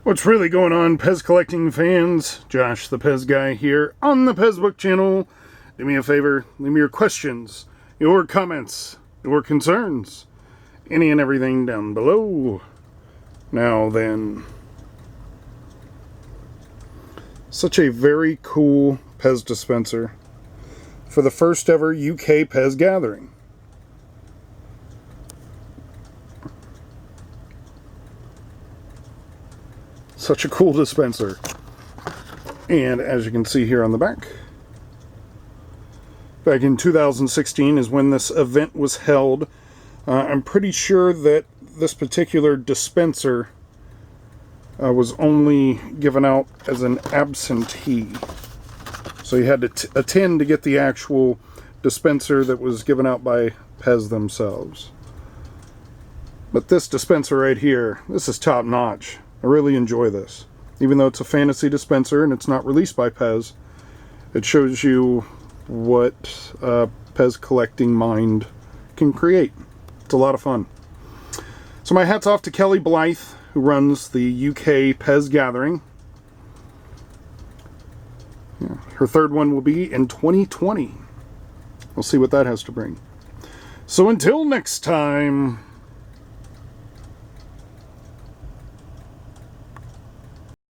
What's really going on, PEZ collecting fans? Josh, the PEZ guy here on the PEZ Book channel. Do me a favor, leave me your questions, your comments, your concerns, any and everything down below. Now then, such a very cool PEZ dispenser for the first ever UK PEZ Gathering. Such a cool dispenser. And as you can see here on the back in 2016 is when this event was held. I'm pretty sure that this particular dispenser was only given out as an absentee. So you had to attend to get the actual dispenser that was given out by PEZ themselves. But this dispenser right here, this is top notch. I really enjoy this. Even though it's a fantasy dispenser and it's not released by PEZ, it shows you what PEZ collecting mind can create. It's a lot of fun. So my hat's off to Kelle, who runs the UK PEZ Gathering. Yeah, her third one will be in 2020. We'll see what that has to bring. So until next time.